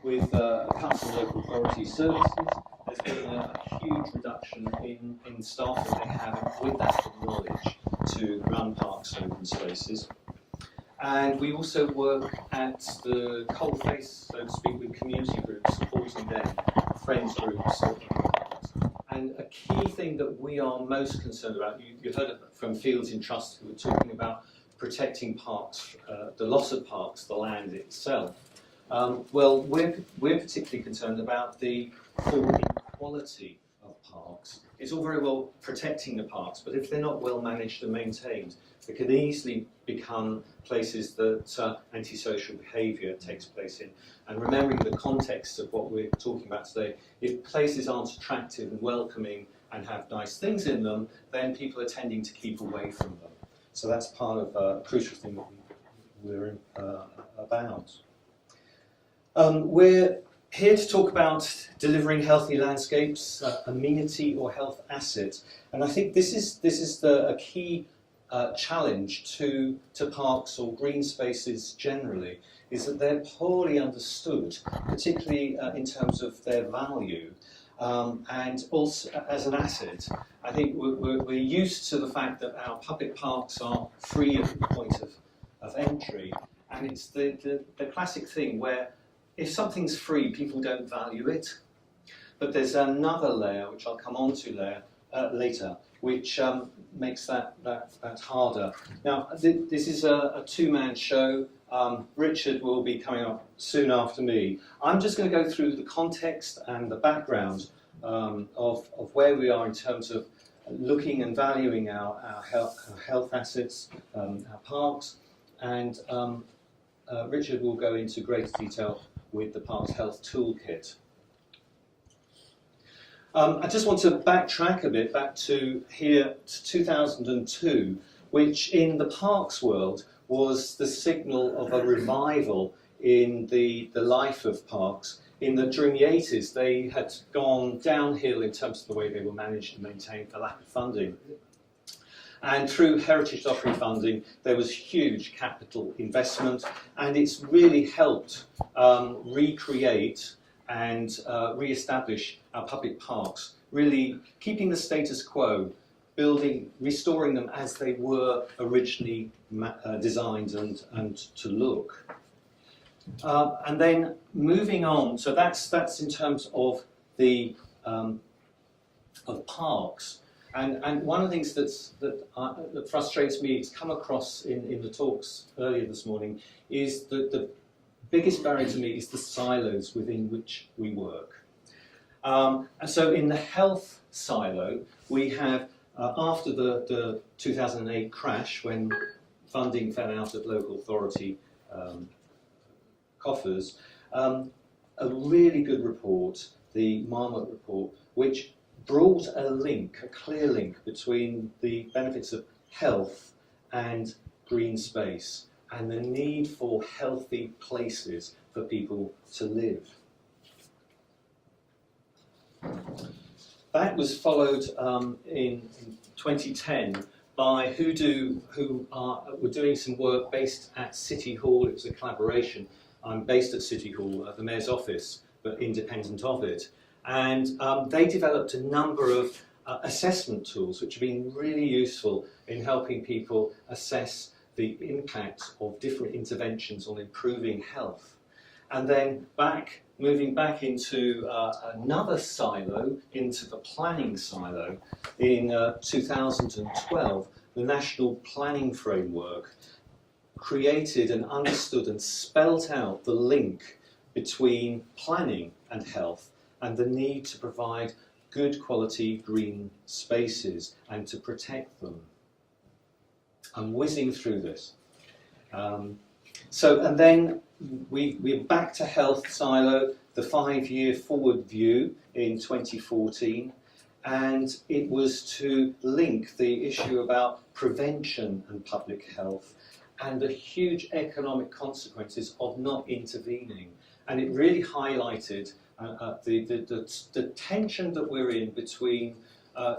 with cuts in local authority services, there's been a huge reduction in staff that they have with that knowledge to run parks and open spaces. And we also work at the coalface, so to speak, with community groups, supporting them, friends groups. And a key thing that we are most concerned about, you heard it from Fields in Trust, who were talking about protecting parks, the loss of parks, the land itself. Well, we're particularly concerned about the full equality of parks. It's all very well protecting the parks, but if they're not well managed and maintained, they can easily become places that antisocial behaviour takes place in. And remembering the context of what we're talking about today, if places aren't attractive and welcoming and have nice things in them, then people are tending to keep away from them. So that's part of a crucial thing that we're about. We're here to talk about delivering healthy landscapes, amenity or health asset, and I think this is a key challenge to parks or green spaces generally, is that they're poorly understood, particularly in terms of their value, and also as an asset. I think we're used to the fact that our public parks are free at the point of entry, and it's the classic thing where if something's free, people don't value it. But there's another layer, which I'll come on to later, which makes that harder. Now, this is a two-man show. Richard will be coming up soon after me. I'm just going to go through the context and the background of where we are in terms of looking and valuing our health assets, our parks, and Richard will go into greater detail with the Parks Health Toolkit. I just want to backtrack a bit back to here to 2002, which in the parks world was the signal of a revival in the life of parks. During the 80s, they had gone downhill in terms of the way they were managed and maintained for lack of funding. And through Heritage Lottery funding, there was huge capital investment, and it's really helped recreate and re-establish our public parks, really keeping the status quo, restoring them as they were originally designed and to look. And then moving on, so that's in terms of the of parks. And one of the things that frustrates me, it's come across in the talks earlier this morning, is that the biggest barrier to me is the silos within which we work. And so in the health silo, we have, after the 2008 crash, when funding fell out of local authority coffers, a really good report, the Marmot report, which brought a clear link between the benefits of health and green space and the need for healthy places for people to live. That was followed in 2010 by Hoodoo, who were doing some work based at City Hall. It was a collaboration. I'm based at City Hall, at the Mayor's office, but independent of it. And they developed a number of assessment tools which have been really useful in helping people assess the impact of different interventions on improving health. And then moving back into another silo, into the planning silo, in 2012, the National Planning Framework created and understood and spelt out the link between planning and health, and the need to provide good quality green spaces and to protect them. I'm whizzing through this. And then we're back to health silo, the 5-year forward view in 2014, and it was to link the issue about prevention and public health and the huge economic consequences of not intervening. And it really highlighted the tension that we're in between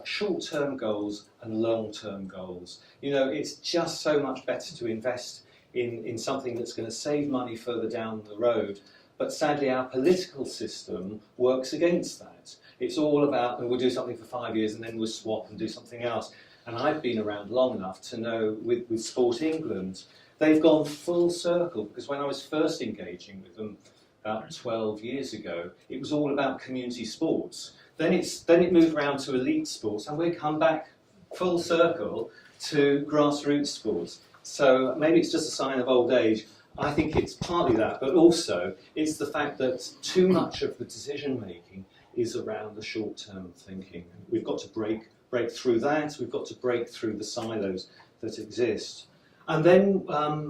short-term goals and long-term goals. You know, it's just so much better to invest in something that's going to save money further down the road, but sadly our political system works against that. It's all about, we'll do something for 5 years and then we'll swap and do something else. And I've been around long enough to know with Sport England, they've gone full circle, because when I was first engaging with them about 12 years ago, it was all about community sports. Then it moved around to elite sports, and we've come back full circle to grassroots sports. So maybe it's just a sign of old age. I think it's partly that, but also it's the fact that too much of the decision making is around the short-term thinking. We've got to break through that. We've got to break through the silos that exist. And then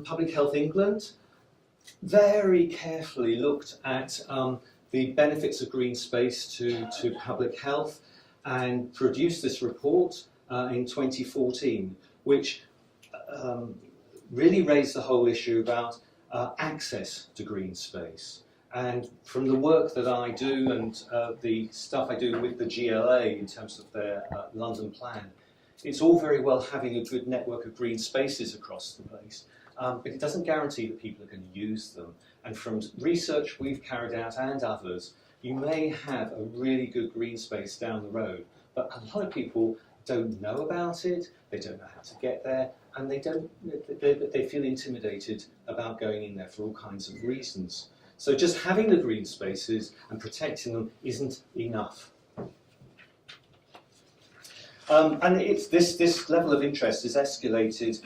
Public Health England very carefully looked at the benefits of green space to public health and produced this report in 2014, which really raised the whole issue about access to green space. And from the work that I do and the stuff I do with the GLA in terms of their London plan, it's all very well having a good network of green spaces across the place, but it doesn't guarantee that people are going to use them. And from research we've carried out and others, you may have a really good green space down the road, but a lot of people don't know about it, they don't know how to get there, and they feel intimidated about going in there for all kinds of reasons. So just having the green spaces and protecting them isn't enough. And it's this level of interest is escalated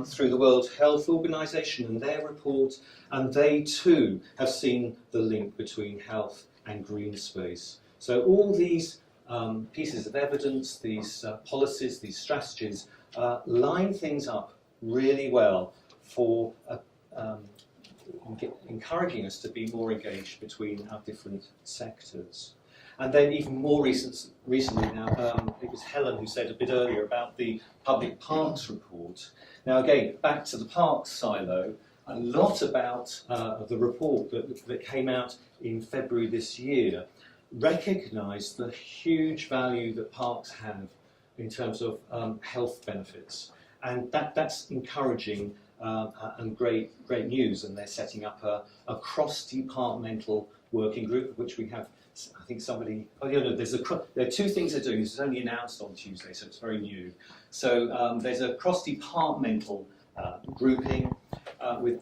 through the World Health Organization and their report, and they too have seen the link between health and green space. So all these pieces of evidence, these policies, these strategies line things up really well for encouraging us to be more engaged between our different sectors. And then even more recently now, it was Helen who said a bit earlier about the Public Parks report. Now again, back to the parks silo, a lot about the report that came out in February this year recognised the huge value that parks have in terms of health benefits. And that's encouraging and great news. And they're setting up a cross-departmental working group, of which we have, I think somebody, there are two things they're doing. This was only announced on Tuesday, so it's very new. So there's a cross-departmental grouping with,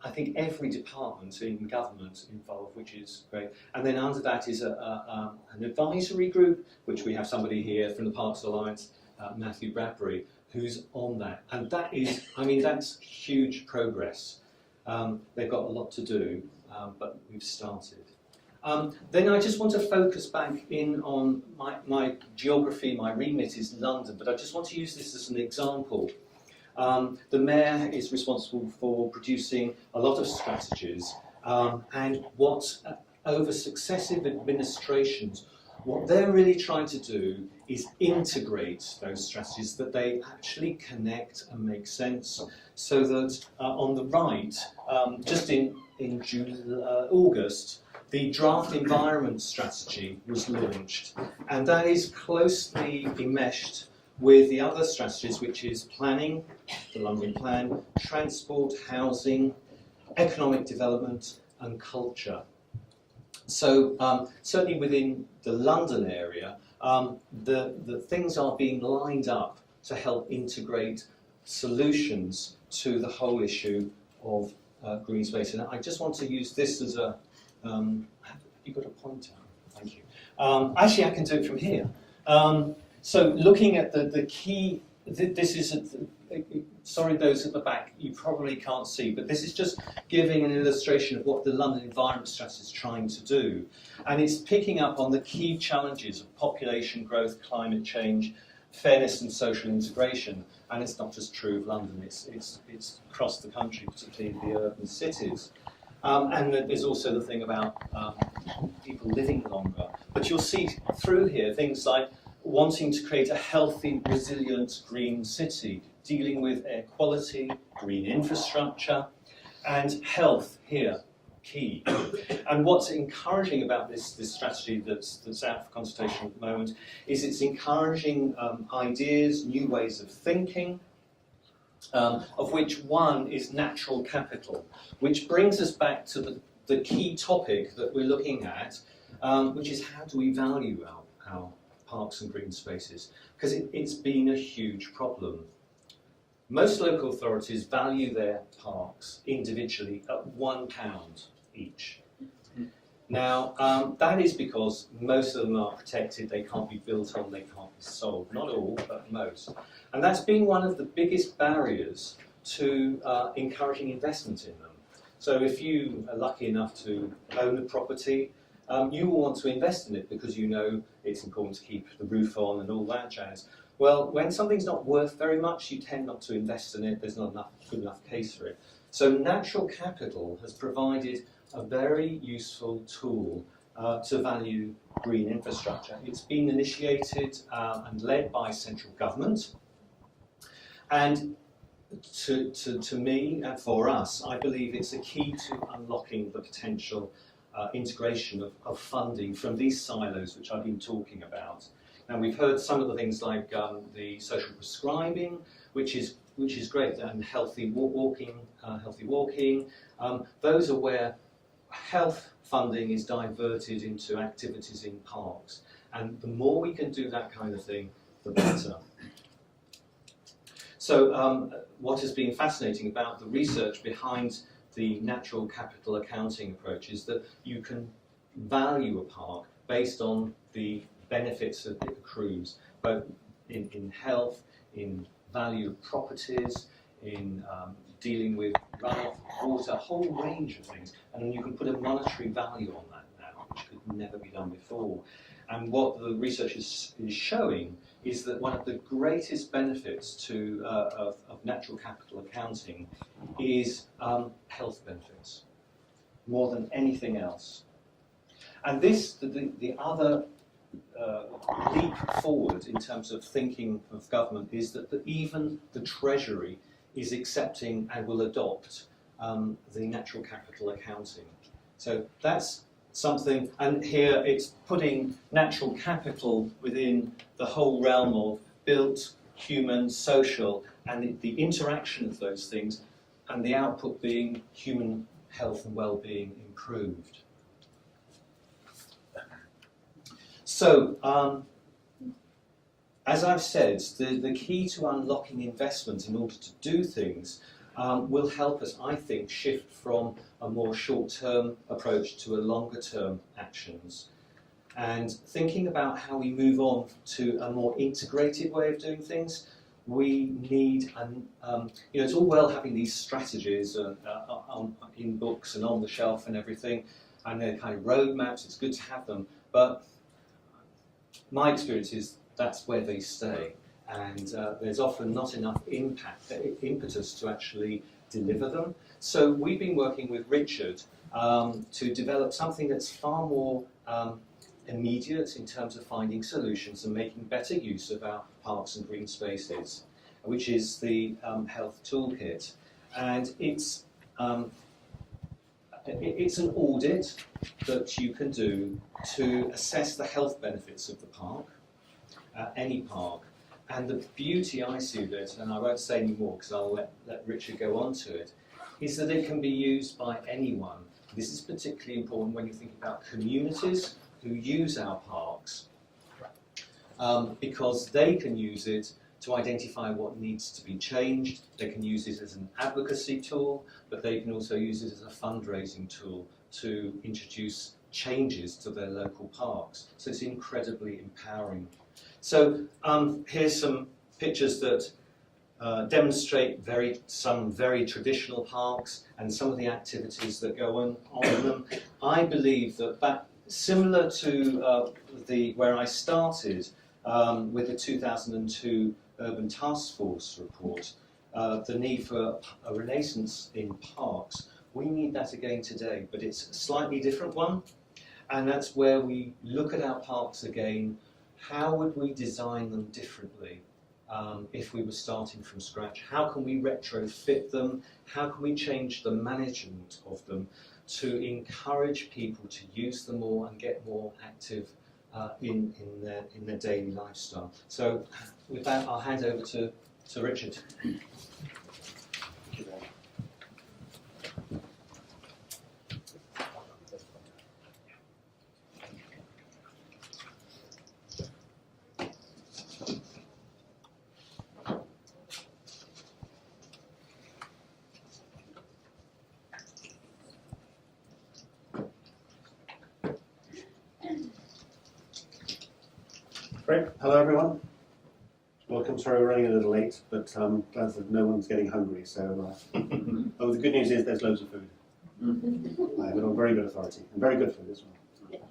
I think, every department in government involved, which is great. And then under that is an advisory group, which we have somebody here from the Parks Alliance, Matthew Bradbury, who's on that. And that is, I mean, that's huge progress. They've got a lot to do, but we've started. Then I just want to focus back in on my geography. My remit is London, but I just want to use this as an example. The Mayor is responsible for producing a lot of strategies, and what over successive administrations, what they're really trying to do is integrate those strategies, that they actually connect and make sense, so that on the right, just in August, the draft environment strategy was launched, and that is closely enmeshed with the other strategies, which is planning, the London plan, transport, housing, economic development and culture. So certainly within the London area, the things are being lined up to help integrate solutions to the whole issue of green space. And I just want to use this as a, have you got a pointer? Thank you. Actually, I can do it from here. So looking at the key, this is, sorry those at the back, you probably can't see, but this is just giving an illustration of what the London Environment Strategy is trying to do. And it's picking up on the key challenges of population growth, climate change, fairness and social integration. And it's not just true of London, it's across the country, particularly in the urban cities. And there's also the thing about people living longer. But you'll see through here things like wanting to create a healthy, resilient green city, dealing with air quality, green infrastructure, and health here, key. And what's encouraging about this strategy that's out for consultation at the moment is it's encouraging ideas, new ways of thinking, of which one is natural capital, which brings us back to the key topic that we're looking at, which is how do we value our parks and green spaces, because it's been a huge problem. Most local authorities value their parks individually at £1 each. Now, that is because most of them are protected, they can't be built on, they can't be sold. Not all, but most. And that's been one of the biggest barriers to encouraging investment in them. So if you are lucky enough to own a property, you will want to invest in it because you know it's important to keep the roof on and all that jazz. Well, when something's not worth very much, you tend not to invest in it, there's not good enough case for it. So natural capital has provided a very useful tool to value green infrastructure. It's been initiated and led by central government. And to me and for us, I believe it's a key to unlocking the potential integration of funding from these silos which I've been talking about. Now we've heard some of the things like the social prescribing, which is great, and healthy walking. Those are where health funding is diverted into activities in parks, and the more we can do that kind of thing, the better. So what has been fascinating about the research behind the natural capital accounting approach is that you can value a park based on the benefits that it accrues, both in health, in value of properties, in dealing with runoff, water, a whole range of things. And then you can put a monetary value on that now, which could never be done before. And what the research is showing is that one of the greatest benefits of natural capital accounting is health benefits, more than anything else. And this, the other leap forward in terms of thinking of government is that even the Treasury is accepting and will adopt the natural capital accounting. So that's something, and here it's putting natural capital within the whole realm of built, human, social, and the interaction of those things, and the output being human health and well-being improved. So, as I've said, the key to unlocking investment in order to do things will help us, I think, shift from a more short-term approach to a longer-term actions. And thinking about how we move on to a more integrated way of doing things, we need, it's all well having these strategies in books and on the shelf and everything, and they're kind of roadmaps, it's good to have them, but my experience is that's where they stay, and there's often not enough impetus to actually deliver them. So we've been working with Richard to develop something that's far more immediate in terms of finding solutions and making better use of our parks and green spaces, which is the Health Toolkit. And it's an audit that you can do to assess the health benefits of the park, any park. And the beauty I see of it, and I won't say any more because I'll let Richard go on to it, is that it can be used by anyone. This is particularly important when you think about communities who use our parks, because they can use it to identify what needs to be changed. They can use it as an advocacy tool, but they can also use it as a fundraising tool to introduce changes to their local parks. So it's incredibly empowering. So here's some pictures that demonstrate some very traditional parks and some of the activities that go on in them. I believe that similar to where I started with the 2002 Urban Task Force report, the need for a renaissance in parks, we need that again today, but it's a slightly different one, and that's where we look at our parks again. How would we design them differently if we were starting from scratch? How can we retrofit them? How can we change the management of them to encourage people to use them more and get more active in their daily lifestyle? So with that, I'll hand over to Richard. Thank you very much. Great. Hello, everyone. Welcome. Sorry we're running a little late, but glad that no one's getting hungry. So, oh, the good news is there's loads of food. I have it on very good authority, and very good food as well.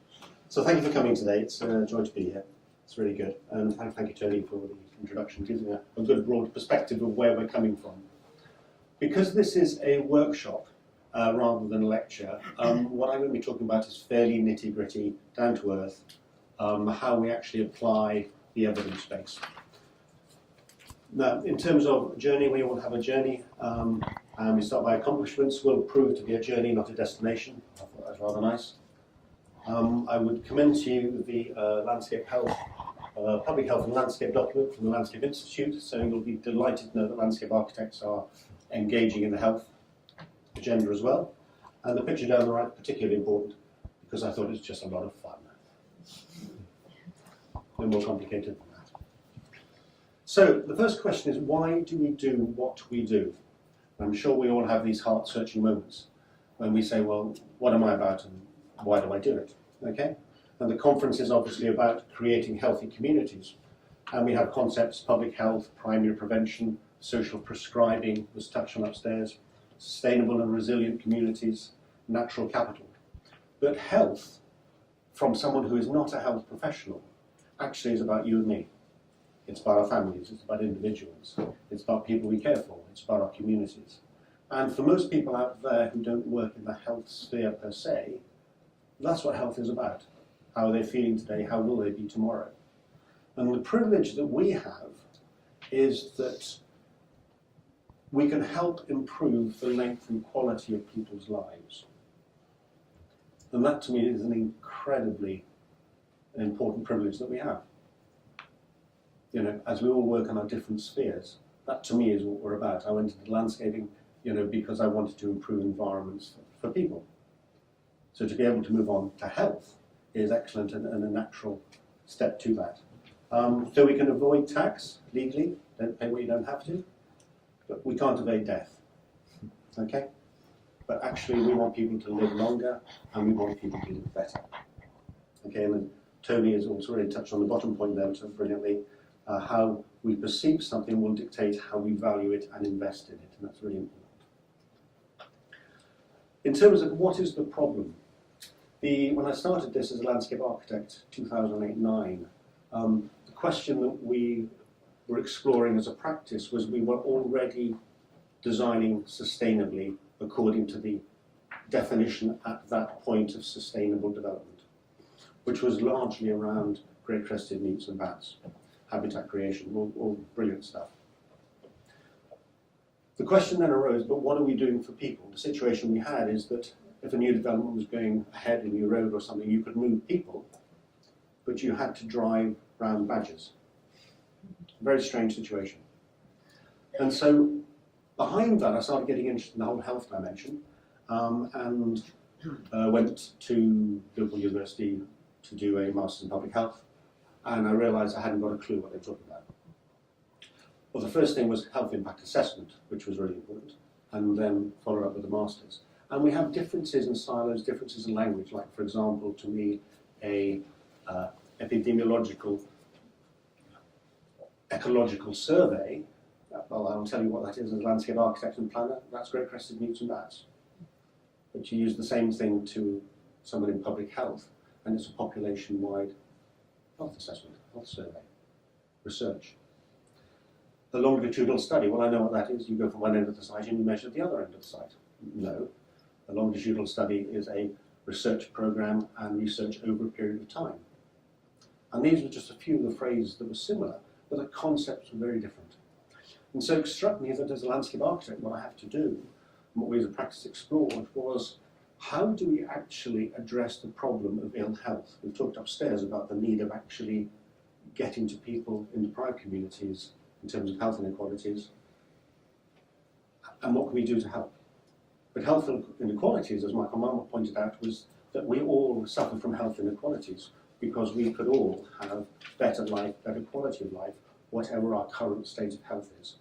So thank you for coming today. It's a joy to be here. It's really good. And thank you, Tony, for the introduction, giving a good broad perspective of where we're coming from. Because this is a workshop rather than a lecture, what I'm going to be talking about is fairly nitty-gritty, down-to-earth, how we actually apply the evidence base. Now, in terms of journey, we all have a journey, and we start by accomplishments. Will prove to be a journey, not a destination. I thought that was rather nice. I would commend to you the Landscape Health, Public Health and Landscape document from the Landscape Institute, so you'll be delighted to know that landscape architects are engaging in the health agenda as well. And the picture down the right, particularly important, because I thought it was just a lot of fun. No more complicated than that. So the first question is, why do we do what we do? I'm sure we all have these heart-searching moments when we say, well, what am I about and why do I do it? Okay? And the conference is obviously about creating healthy communities. And we have concepts, public health, primary prevention, social prescribing was touched on upstairs, sustainable and resilient communities, natural capital. But health, from someone who is not a health professional, actually is about you and me. It's about our families, it's about individuals, it's about people we care for, it's about our communities. And for most people out there who don't work in the health sphere per se, that's what health is about. How are they feeling today? How will they be tomorrow? And the privilege that we have is that we can help improve the length and quality of people's lives. And that to me is an incredibly important privilege that we have. You know, as we all work on our different spheres, that to me is what we're about. I went into landscaping, because I wanted to improve environments for people. So to be able to move on to health is excellent and a natural step to that. So we can avoid tax legally, don't pay what you don't have to, but we can't evade death. Okay? But actually we want people to live longer and we want people to live better. Okay, and then Tony has also really touched on the bottom point there so brilliantly. How we perceive something will dictate how we value it and invest in it, and that's really important. In terms of what is the problem, when I started this as a landscape architect, 2008-09, the question that we were exploring as a practice was we were already designing sustainably according to the definition at that point of sustainable development, which was largely around great-crested newts and bats. Habitat creation, all brilliant stuff. The question then arose, but what are we doing for people? The situation we had is that if a new development was going ahead, a new road or something, you could move people, but you had to drive round badgers. Very strange situation. And so behind that, I started getting interested in the whole health dimension and went to Liverpool University to do a Master's in Public Health. And I realised I hadn't got a clue what they were talking about. Well, the first thing was health impact assessment, which was really important, and then follow up with the Masters. And we have differences in silos, differences in language, like, for example, to me, a epidemiological, ecological survey, well, I'll tell you what that is as a landscape architect and planner, that's great-crested newts and bats. But you use the same thing to someone in public health, and it's a population-wide health assessment, health survey, research. The longitudinal study, well, I know what that is. You go from one end of the site and you measure the other end of the site. No. A longitudinal study is a research program and research over a period of time. And these were just a few of the phrases that were similar, but the concepts were very different. And so it struck me that as a landscape architect, what I have to do, and what we as a practice explored, was how do we actually address the problem of ill health? We've talked upstairs about the need of actually getting to people in deprived communities in terms of health inequalities, and what can we do to help? But health inequalities, as Michael Marmot pointed out, was that we all suffer from health inequalities because we could all have better life, better quality of life, whatever our current state of health is.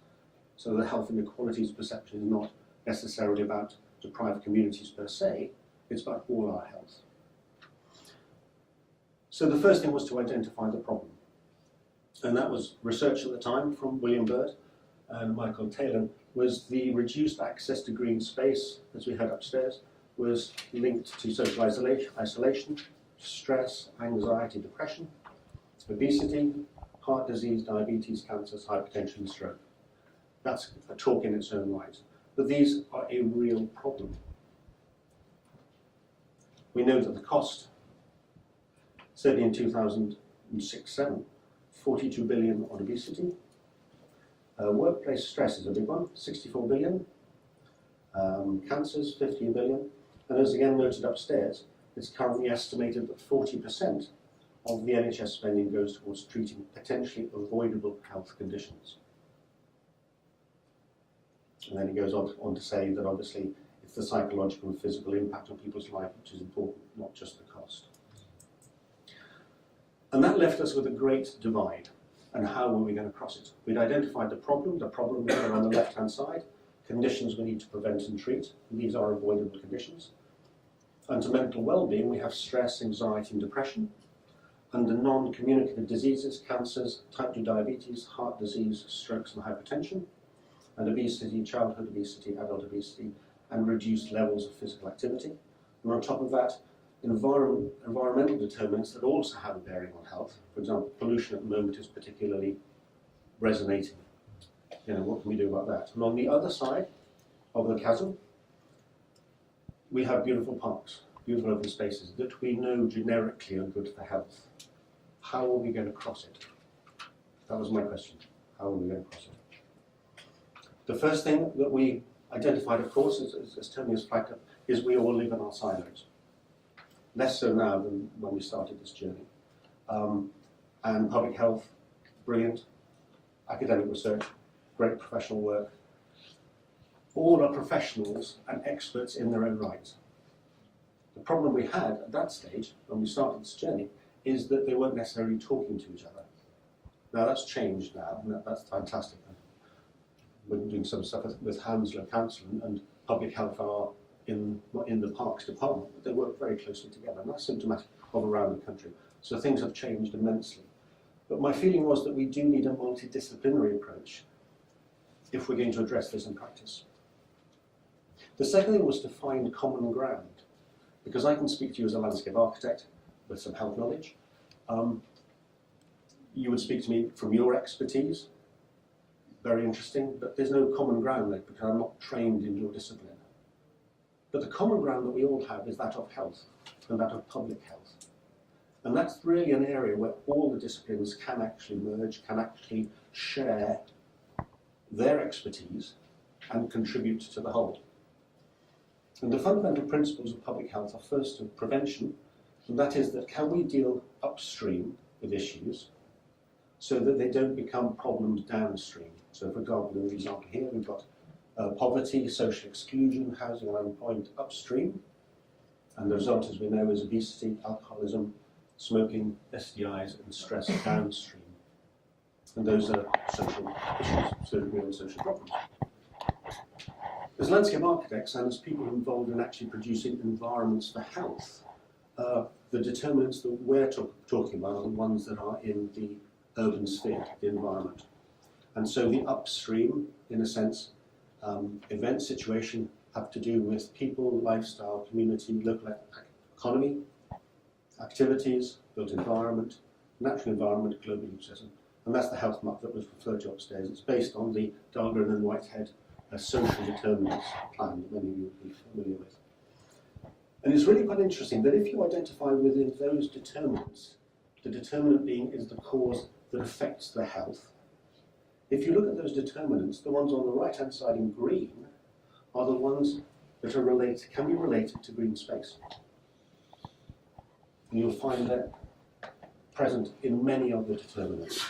So the health inequalities perception is not necessarily about deprived communities per se, it's about all our health. So the first thing was to identify the problem. and that was research at the time from William Byrd and Michael Taylor, was the reduced access to green space, as we head upstairs, was linked to social isolation, stress, anxiety, depression, obesity, heart disease, diabetes, cancers, hypertension, and stroke. That's a talk in its own right. But these are a real problem. We know that the cost, certainly in 2006-07, 42 billion on obesity. Workplace stress is a big one, 64 billion. Cancers, 15 billion. And as again noted upstairs, it's currently estimated that 40% of the NHS spending goes towards treating potentially avoidable health conditions. And then it goes on to say that obviously it's the psychological and physical impact on people's life which is important, not just the cost. And that left us with a great divide. And how were we going to cross it? We'd identified the problem there on the left-hand side, conditions we need to prevent and treat. And these are avoidable conditions. Under mental well-being, we have stress, anxiety, and depression. Under non-communicative diseases, cancers, type 2 diabetes, heart disease, strokes, and hypertension. And obesity, childhood obesity, adult obesity, and reduced levels of physical activity. And on top of that, environmental determinants that also have a bearing on health. For example, pollution at the moment is particularly resonating. What can we do about that? And on the other side of the chasm, we have beautiful parks, beautiful open spaces that we know generically are good for health. How are we going to cross it? That was my question. How are we going to cross it? The first thing that we identified, of course, as Tony has flagged up, is we all live in our silos. Less so now than when we started this journey. And public health, brilliant. Academic research, great professional work. All are professionals and experts in their own right. The problem we had at that stage, when we started this journey, is that they weren't necessarily talking to each other. Now that's changed now, and that's fantastic. We're doing some stuff with Hounslow Council and public health are in the Parks Department, but they work very closely together, and that's symptomatic of around the country. So things have changed immensely. But my feeling was that we do need a multidisciplinary approach if we're going to address this in practice. The second thing was to find common ground, because I can speak to you as a landscape architect with some health knowledge. You would speak to me from your expertise, very interesting, but there's no common ground there because I'm not trained in your discipline. But the common ground that we all have is that of health and that of public health. And that's really an area where all the disciplines can actually merge, can actually share their expertise and contribute to the whole. And the fundamental principles of public health are first of prevention, and that is that can we deal upstream with issues so that they don't become problems downstream. So for example, in the example here, we've got poverty, social exclusion, housing and unemployment upstream, and the result, as we know, is obesity, alcoholism, smoking, STIs, and stress downstream. And those are social issues, so real social problems. As landscape architects and as people involved in actually producing environments for health, the determinants that we're talking about are the ones that are in the urban sphere, the environment. And so the upstream, in a sense, event situation have to do with people, lifestyle, community, local economy, activities, built environment, natural environment, global ecosystem. And that's the health map that was referred to upstairs. It's based on the Dahlgren and Whitehead social determinants plan that many of you will be familiar with. And it's really quite interesting that if you identify within those determinants, the determinant being is the cause that affects the health. If you look at those determinants, the ones on the right-hand side in green are the ones that are can be related to green space. And you'll find that present in many of the determinants.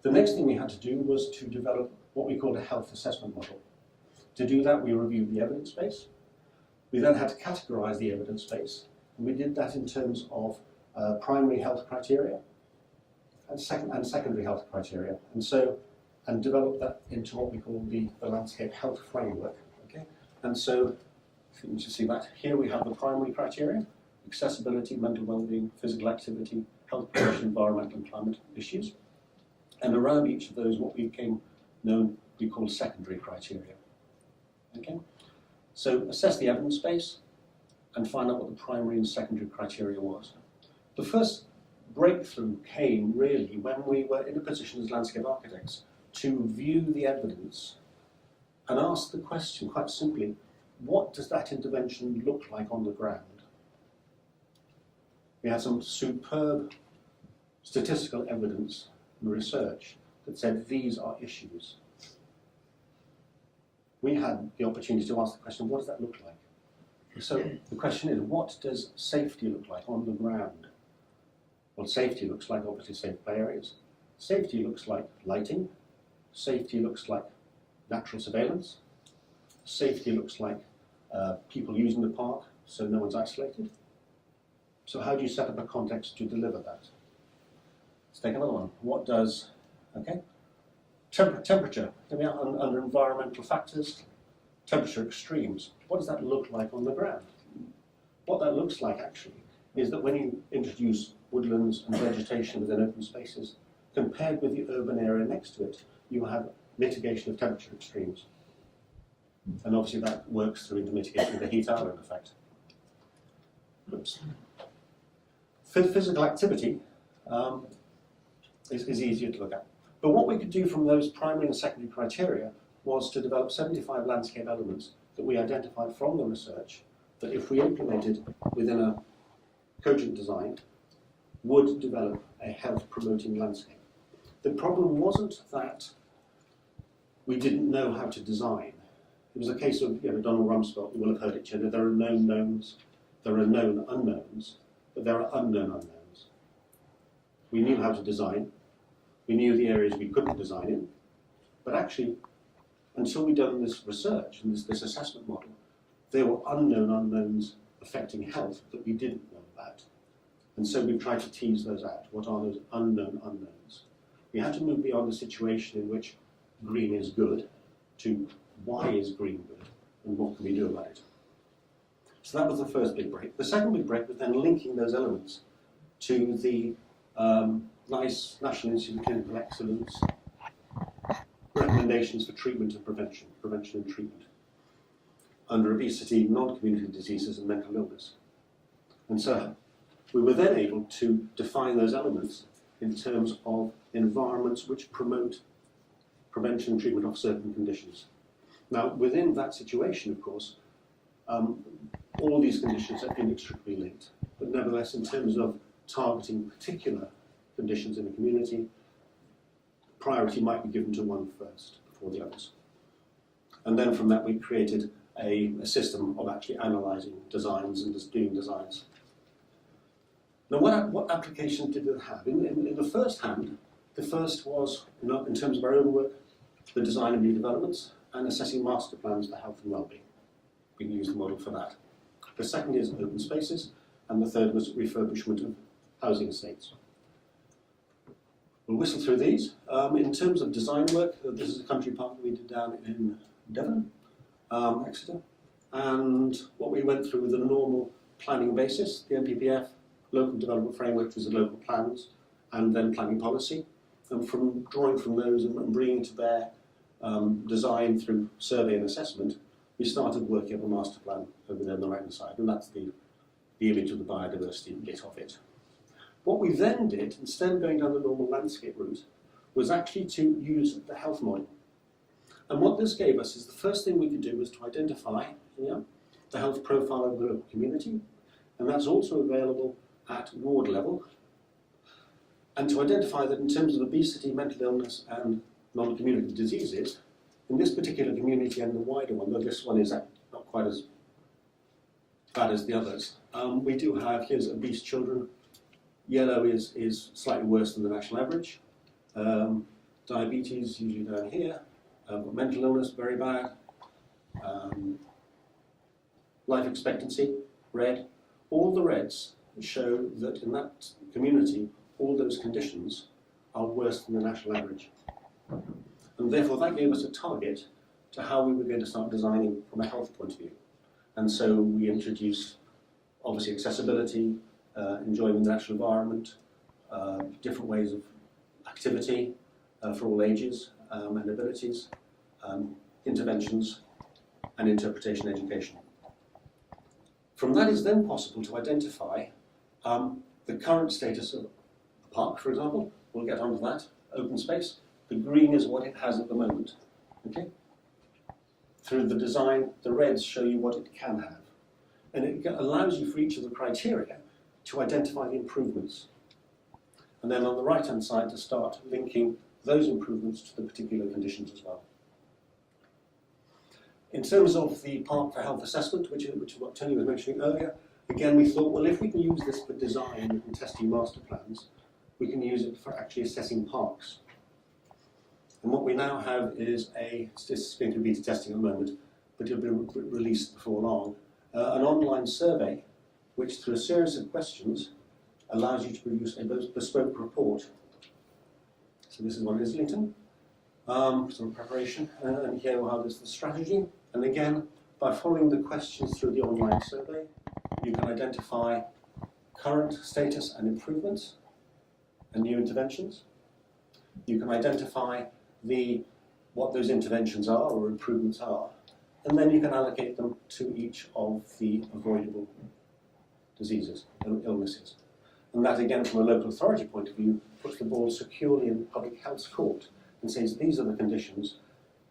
The next thing we had to do was to develop what we called a health assessment model. To do that, we reviewed the evidence base. We then had to categorize the evidence base, and we did that in terms of primary health criteria and secondary health criteria, and develop that into what we call the landscape health framework. Okay, and so if you can just see that here we have the primary criteria: accessibility, mental well-being, physical activity, health, promotion, environmental and climate issues. And around each of those, what became known, we call secondary criteria. Okay? So assess the evidence base and find out what the primary and secondary criteria was. The first breakthrough came really when we were in a position as landscape architects to view the evidence and ask the question quite simply, what does that intervention look like on the ground? We had some superb statistical evidence and research that said these are issues. We had the opportunity to ask the question, what does that look like? So the question is, what does safety look like on the ground? Well, safety looks like obviously safe play areas. Safety looks like lighting. Safety looks like natural surveillance. Safety looks like people using the park so no one's isolated. So how do you set up a context to deliver that? Let's take another one. What does, okay? Temperature, under environmental factors, temperature extremes. What does that look like on the ground? What that looks like actually is that when you introduce woodlands and vegetation within open spaces, compared with the urban area next to it, you have mitigation of temperature extremes. And obviously that works through the mitigation of the heat island effect. Oops. Physical activity is easier to look at. But what we could do from those primary and secondary criteria was to develop 75 landscape elements that we identified from the research that if we implemented within a cogent design, would develop a health-promoting landscape. The problem wasn't that we didn't know how to design. It was a case of, Donald Rumsfeld, you will have heard it, there are known knowns, there are known unknowns, but there are unknown unknowns. We knew how to design, we knew the areas we couldn't design in, but actually, until we'd done this research and this assessment model, there were unknown unknowns affecting health that we didn't know about. And so we've tried to tease those out. What are those unknown unknowns? We had to move beyond the situation in which green is good to why is green good and what can we do about it. So that was the first big break. The second big break was then linking those elements to the nice National Institute of Clinical Excellence recommendations for treatment and prevention and treatment under obesity, non-communicable diseases and mental illness. And so we were then able to define those elements in terms of environments which promote prevention and treatment of certain conditions. Now, within that situation, of course, all these conditions are inextricably linked, but nevertheless, in terms of targeting particular conditions in the community, priority might be given to one first before the others. And then from that, we created a system of actually analysing designs and doing designs. Now, what applications did it have? In the first hand, the first was, in terms of our own work, the design of new developments and assessing master plans for health and well-being. We can use the model for that. The second is open spaces, and the third was refurbishment of housing estates. We'll whistle through these. In terms of design work, this is a country park that we did down in Devon, Exeter, and what we went through was a normal planning basis, the NPPF, local development framework, which is the local plans, and then planning policy. And from drawing from those and bringing to bear design through survey and assessment, we started working on a master plan over there on the right-hand side, and that's the image of the biodiversity bit of it. What we then did, instead of going down the normal landscape route, was actually to use the health model. And what this gave us is the first thing we could do was to identify the health profile of the local community, and that's also available at ward level, and to identify that in terms of obesity, mental illness and non-communicable diseases, in this particular community and the wider one, though this one is not quite as bad as the others, we do have, here's obese children. Yellow is slightly worse than the national average. Diabetes, usually down here. Mental illness, very bad. Life expectancy, red. All the reds show that in that community, all those conditions are worse than the national average. And therefore that gave us a target to how we were going to start designing from a health point of view. And so we introduced, obviously, accessibility, enjoying the natural environment, different ways of activity for all ages and abilities, interventions, and interpretation education. From that it's then possible to identify the current status of a park, for example. We'll get onto that. Open space. The green is what it has at the moment. Okay? Through the design, the reds show you what it can have. And it allows you for each of the criteria to identify the improvements. And then on the right-hand side to start linking those improvements to the particular conditions as well. In terms of the Park for Health assessment, which is what Tony was mentioning earlier, again we thought, well, if we can use this for design and testing master plans, we can use it for actually assessing parks. And what we now have is this is going through beta testing at the moment, but it'll be released before long, an online survey which, through a series of questions, allows you to produce a bespoke report. So this is one in Islington, some preparation, and here we'll have the strategy. And again, by following the questions through the online survey, you can identify current status and improvements and new interventions. You can identify what those interventions are or improvements are, and then you can allocate them to each of the avoidable diseases and illnesses. And that, again, from a local authority point of view, puts the ball securely in the public health court and says, these are the conditions.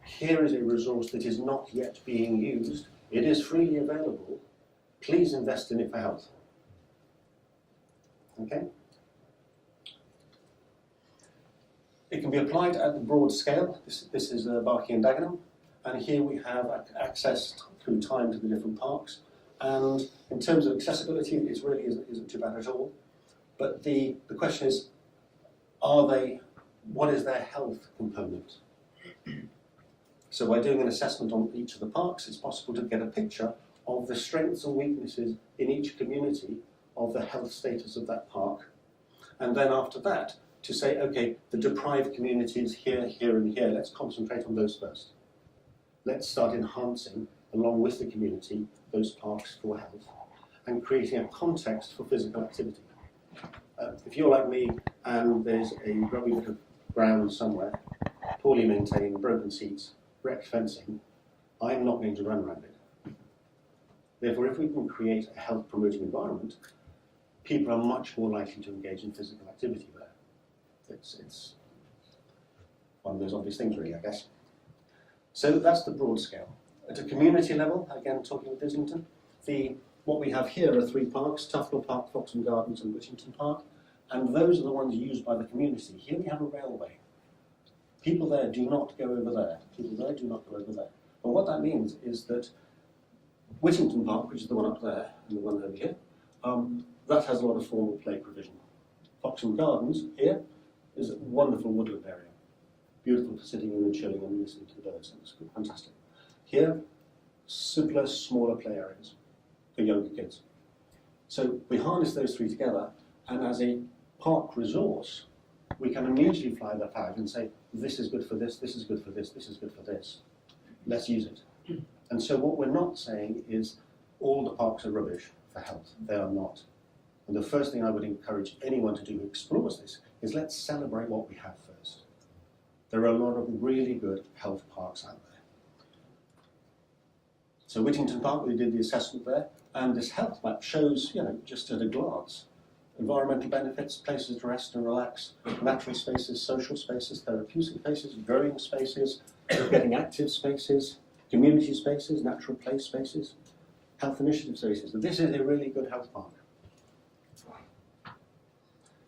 Here is a resource that is not yet being used. It is freely available. Please invest in it for health. Okay? It can be applied at the broad scale. This is Barking and Dagenham. And here we have access through time to the different parks. And in terms of accessibility, it really isn't too bad at all. But the question is, what is their health component? So by doing an assessment on each of the parks, it's possible to get a picture of the strengths and weaknesses in each community of the health status of that park. And then after that, to say, okay, the deprived communities here, here, and here, let's concentrate on those first. Let's start enhancing, along with the community, those parks for health, and creating a context for physical activity. If you're like me and there's a grubby bit of ground somewhere, poorly maintained, broken seats, wrecked fencing, I'm not going to run around it. Therefore, if we can create a health-promoting environment, people are much more likely to engage in physical activity there. It's one of those obvious things, really, I guess. So that's the broad scale. At a community level, again, talking with Islington, what we have here are 3 parks, Tufnell Park, Foxham Gardens and Whittington Park, and those are the ones used by the community. Here we have a railway. People there do not go over there. People there do not go over there. And what that means is that Whittington Park, which is the one up there and the one over here, that has a lot of formal play provision. Foxham Gardens here is a wonderful woodland area. Beautiful for sitting in and chilling and listening to the birds. It's fantastic. Here, simpler, smaller play areas for younger kids. So we harness those 3 together, and as a park resource, we can immediately fly that out and say, this is good for this, this is good for this, this is good for this. Let's use it. And so what we're not saying is all the parks are rubbish for health. They are not. And the first thing I would encourage anyone to do who explores this is let's celebrate what we have first. There are a lot of really good health parks out there. So Whittington Park, we did the assessment there, and this health map shows, just at a glance, environmental benefits, places to rest and relax, natural spaces, social spaces, therapeutic spaces, growing spaces, getting active spaces, community spaces, natural play spaces, health initiative spaces. This is a really good health park.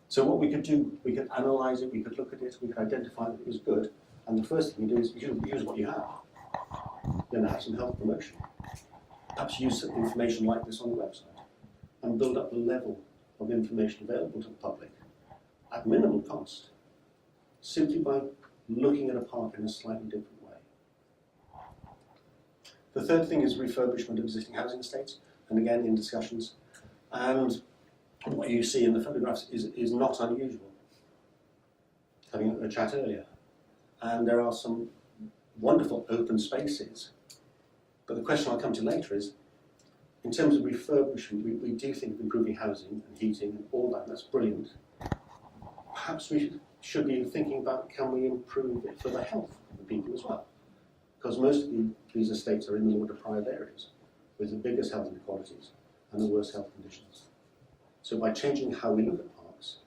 So what we could do, we could analyse it, we could look at it, we could identify that it was good, and the first thing you do is use what you have. Then have some health promotion. Perhaps use some information like this on the website and build up the level of information available to the public at minimal cost, simply by looking at a park in a slightly different way. The third thing is refurbishment of existing housing estates, and again in discussions. And what you see in the photographs is not unusual. Having a chat earlier. And there are some wonderful open spaces. But the question I'll come to later is, in terms of refurbishment, we do think of improving housing and heating and all that, and that's brilliant. perhaps we should be thinking about, can we improve it for the health of the people as well? Because most of these estates are in the more deprived areas with the biggest health inequalities and the worst health conditions. So by changing how we look at parks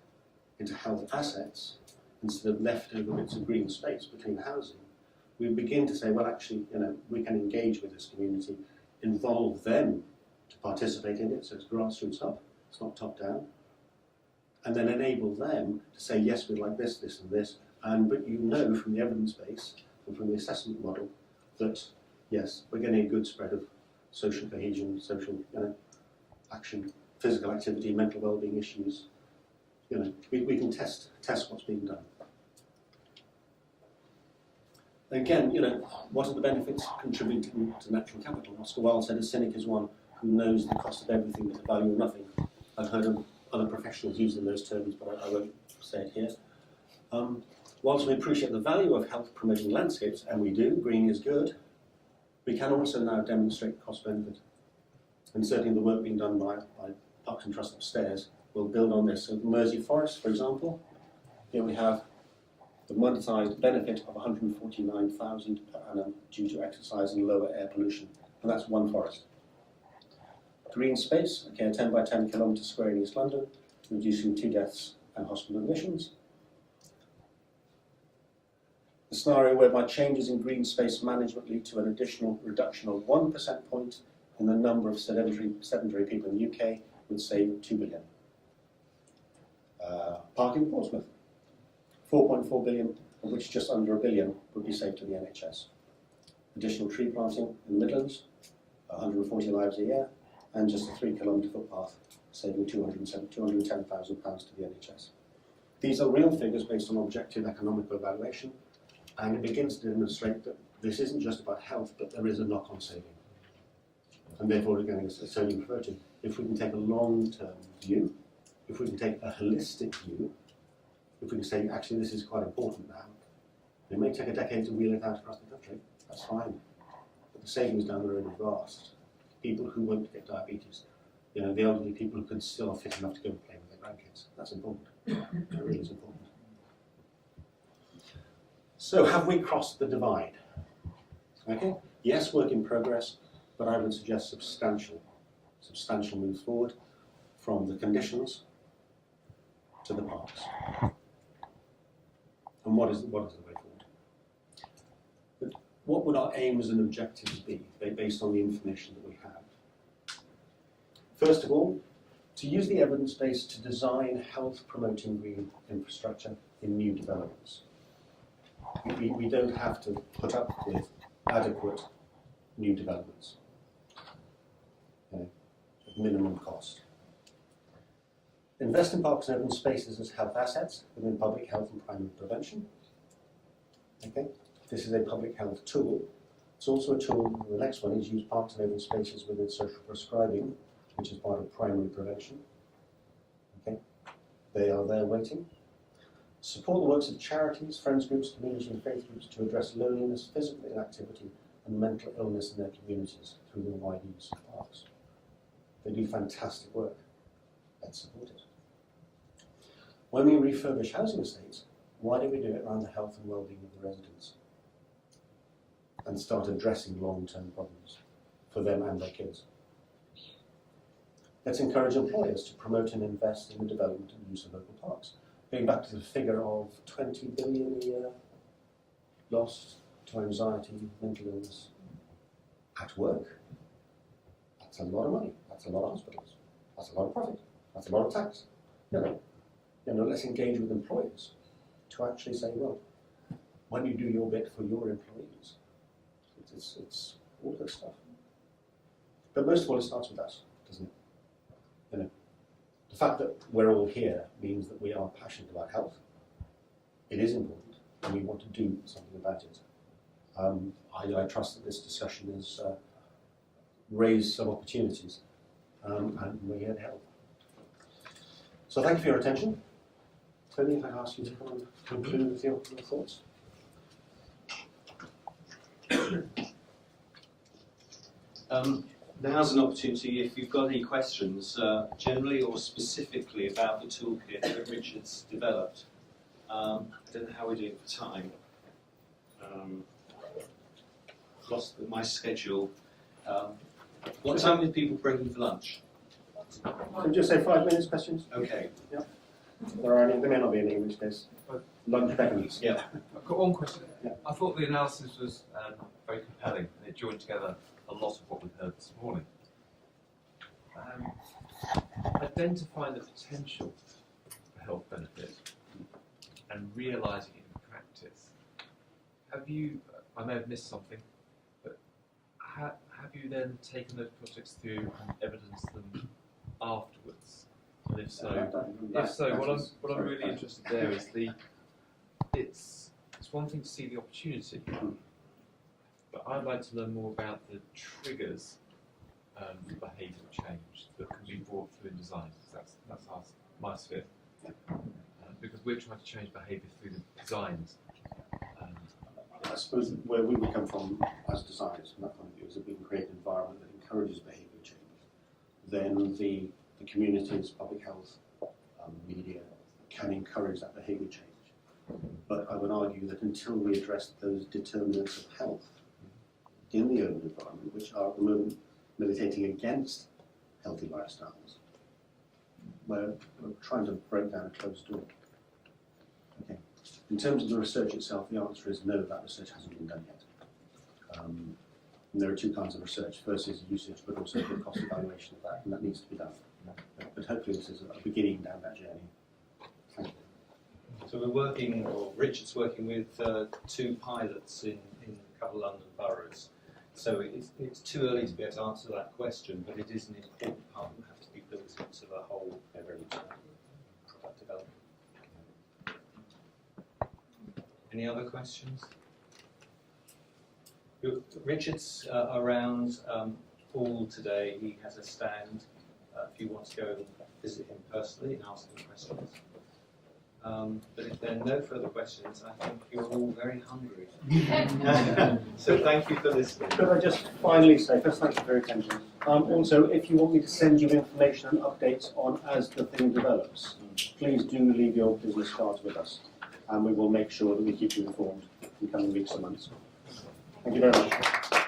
into health assets, instead of leftover bits of green space between housing, we begin to say, well, actually, we can engage with this community, involve them to participate in it, so it's grassroots up, it's not top down, and then enable them to say, yes, we'd like this, this, and this, but you know from the evidence base and from the assessment model that, yes, we're getting a good spread of social cohesion, social action, physical activity, mental well-being issues. We can test what's being done. Again, what are the benefits contributing to natural capital? Oscar Wilde said a cynic is one who knows the cost of everything but the value of nothing. I've heard of other professionals using those terms, but I won't say it here. Whilst we appreciate the value of health promoting landscapes, and we do, green is good, we can also now demonstrate cost benefit. And certainly the work being done by Parks and Trust upstairs will build on this. So the Mersey Forest, for example, here we have the monetised benefit of 149,000 per annum due to exercise and lower air pollution. And that's one forest. Green space, okay, a 10 by 10 kilometre square in East London, reducing 2 deaths and hospital admissions. The scenario whereby changes in green space management lead to an additional reduction of 1 percentage point in the number of sedentary people in the UK would save 2 billion. Park in Portsmouth, 4.4 billion, of which just under $1 billion would be saved to the NHS. Additional tree planting in the Midlands, 140 lives a year, and just a 3-kilometre footpath, saving £210,000 to the NHS. These are real figures based on objective economic evaluation, and it begins to demonstrate that this isn't just about health, but there is a knock-on saving. And therefore, again, as Tony referred to, if we can take a long-term view, if we can take a holistic view, if we can say, actually, this is quite important now, it may take a decade to wheel it out across the country, that's fine. But the savings down the road are vast. People who won't get diabetes, the elderly people who can still are fit enough to go and play with their grandkids. That's important. That really is important. So have we crossed the divide? Okay, yes, work in progress, but I would suggest substantial moves forward from the conditions to the parks. And what is the way forward? But what would our aims and objectives be based on the information that we have? First of all, to use the evidence base to design health-promoting green infrastructure in new developments. We don't have to put up with adequate new developments at minimum cost. Invest in parks and open spaces as health assets within public health and primary prevention. Okay, this is a public health tool. It's also a tool, the next one is use parks and open spaces within social prescribing, which is part of primary prevention. Okay, they are there waiting. Support the works of charities, friends groups, community and faith groups to address loneliness, physical inactivity and mental illness in their communities through the wide use of parks. They do fantastic work. Let's support it. When we refurbish housing estates, why do we do it around the health and well-being of the residents? And start addressing long-term problems for them and their kids. Let's encourage employers to promote and invest in the development and use of local parks. Going back to the figure of 20 billion a year lost to anxiety, mental illness at work. That's a lot of money. That's a lot of hospitals. That's a lot of profit. That's a lot of tax. Let's engage with employers to actually say, well, when you do your bit for your employees, it's all this stuff. But most of all, it starts with us, doesn't it? The fact that we're all here means that we are passionate about health. It is important, and we want to do something about it. I trust that this discussion has raised some opportunities, and we're here to help. So thank you for your attention. Tony, if I ask you to come and conclude with your thoughts. Now's an opportunity, if you've got any questions, generally or specifically about the toolkit that Richard's developed. I don't know how we're doing for time. Lost my schedule. What time are people breaking for lunch? Can just say 5 minutes questions? Okay. There may not be any, in which case. Lunch beckons. Yeah. I've got one question. Yeah. I thought the analysis was very compelling, and it joined together a lot of what we've heard this morning. Identifying the potential for health benefit and realising it in practice. Have you, I may have missed something, but have you then taken those projects through and evidenced them afterwards? And if so, what I'm really interested there is it's one thing to see the opportunity, but I'd like to learn more about the triggers for behavioural change that can be brought through in design. That's my sphere. Because we're trying to change behaviour through the designs. I suppose where we would come from as designers, from that point of view, is that we can create an environment that encourages behaviour change. Then the communities, public health, media can encourage that behaviour change. But I would argue that until we address those determinants of health in the urban environment, which are at the moment militating against healthy lifestyles, we're trying to break down a closed door. Okay. In terms of the research itself, the answer is no, that research hasn't been done yet. And there are two kinds of research. First is usage, but also the cost evaluation of that, and that needs to be done. But hopefully this is a beginning down that journey. Thank you. So we're working, or Richard's working with 2 pilots in a couple of London boroughs. So it's too early to be able to answer that question, but it is an important part that has to be built into the whole product development. Any other questions? Richard's around all today. He has a stand if you want to go and visit him personally and ask him questions. But if there are no further questions, I think you're all very hungry. So thank you for listening. Could I just finally say, first, thank you for your attention. Also, if you want me to send you information and updates on as the thing develops, please do leave your business cards with us, and we will make sure that we keep you informed in coming weeks and months. Thank you very much.